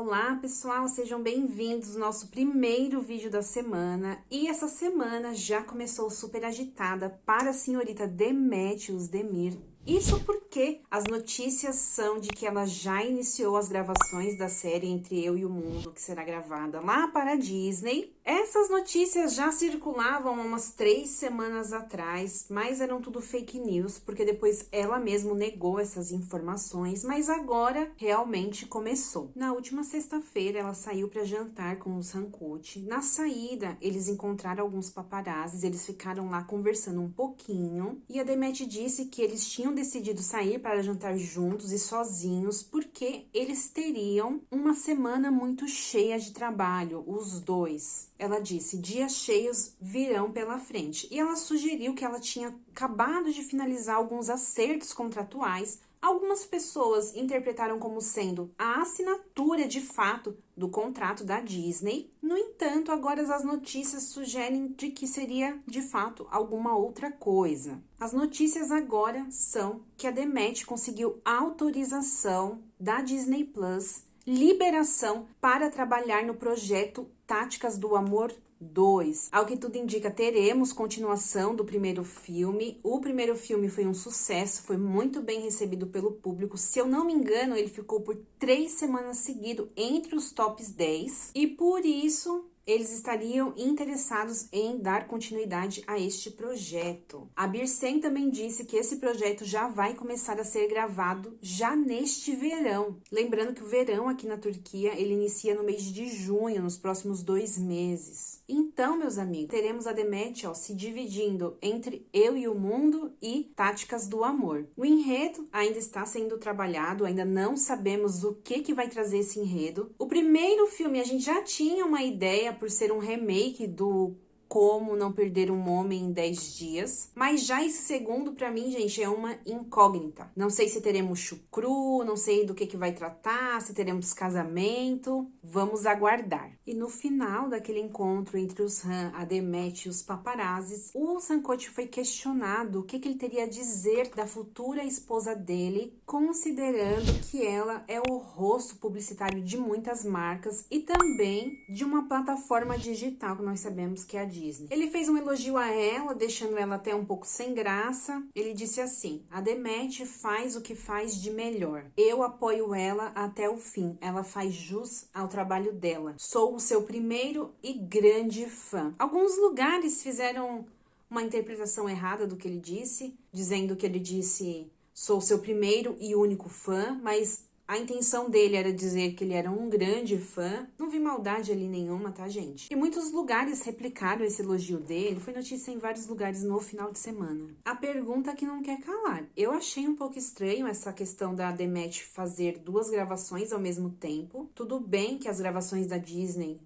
Olá pessoal, sejam bem-vindos ao nosso primeiro vídeo da semana. E essa semana já começou super agitada para a senhorita Demétios Demir. Isso porque as notícias são de que ela já iniciou as gravações da série Entre Eu e o Mundo, que será gravada lá para a Disney. Essas notícias já circulavam há umas 3 semanas atrás, mas eram tudo fake news, porque depois ela mesma negou essas informações, mas agora realmente começou. Na última sexta-feira, ela saiu para jantar com o Sankochi. Na saída, eles encontraram alguns paparazzis, eles ficaram lá conversando um pouquinho, e a Demet disse que eles tinham decidido sair para jantar juntos e sozinhos, porque eles teriam uma semana muito cheia de trabalho, os dois. Ela disse, dias cheios virão pela frente. E ela sugeriu que ela tinha acabado de finalizar alguns acertos contratuais. Algumas pessoas interpretaram como sendo a assinatura de fato do contrato da Disney. No entanto, agora as notícias sugerem de que seria de fato alguma outra coisa. As notícias agora são que a Demet conseguiu autorização da Disney Plus, liberação para trabalhar no projeto Táticas do Amor 2. Ao que tudo indica, teremos continuação do primeiro filme. O primeiro filme foi um sucesso, foi muito bem recebido pelo público. Se eu não me engano, ele ficou por 3 semanas seguidas entre os tops 10. E por isso, eles estariam interessados em dar continuidade a este projeto. A Birsen também disse que esse projeto já vai começar a ser gravado já neste verão. Lembrando que o verão aqui na Turquia, ele inicia no mês de junho, nos próximos 2 meses. Então, meus amigos, teremos a Demet se dividindo entre Eu e o Mundo e Táticas do Amor. O enredo ainda está sendo trabalhado, ainda não sabemos o que vai trazer esse enredo. O primeiro filme a gente já tinha uma ideia por ser um remake do Como Não Perder um Homem em 10 Dias. Mas já esse segundo, pra mim, gente, é uma incógnita. Não sei se teremos chucru, não sei do que vai tratar, se teremos casamento. Vamos aguardar. E no final daquele encontro entre os Han, a Demet e os paparazzis, o Sankochi foi questionado o que ele teria a dizer da futura esposa dele, considerando que ela é o rosto publicitário de muitas marcas e também de uma plataforma digital que nós sabemos que é a Disney. Ele fez um elogio a ela, deixando ela até um pouco sem graça. Ele disse assim, a Demet faz o que faz de melhor. Eu apoio ela até o fim. Ela faz jus ao trabalho dela. Sou o seu primeiro e grande fã. Alguns lugares fizeram uma interpretação errada do que ele disse, dizendo que ele disse, sou o seu primeiro e único fã, mas a intenção dele era dizer que ele era um grande fã. Não vi maldade ali nenhuma, tá, gente? E muitos lugares replicaram esse elogio dele. Foi notícia em vários lugares no final de semana. A pergunta que não quer calar. Eu achei um pouco estranho essa questão da Demet fazer 2 gravações ao mesmo tempo. Tudo bem que as gravações da Disney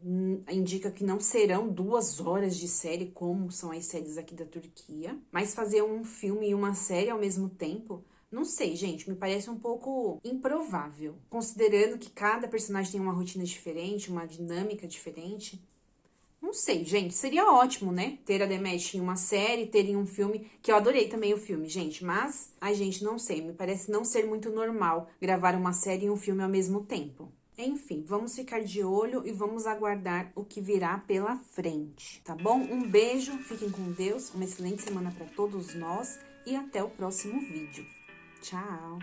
indica que não serão 2 horas de série, como são as séries aqui da Turquia. Mas fazer um filme e uma série ao mesmo tempo... Não sei, gente, me parece um pouco improvável. Considerando que cada personagem tem uma rotina diferente, uma dinâmica diferente. Não sei, gente, seria ótimo, né? Ter a Demet em uma série, ter em um filme, que eu adorei também o filme, gente. Mas, ai, gente, não sei, me parece não ser muito normal gravar uma série e um filme ao mesmo tempo. Enfim, vamos ficar de olho e vamos aguardar o que virá pela frente, tá bom? Um beijo, fiquem com Deus, uma excelente semana para todos nós e até o próximo vídeo. Tchau!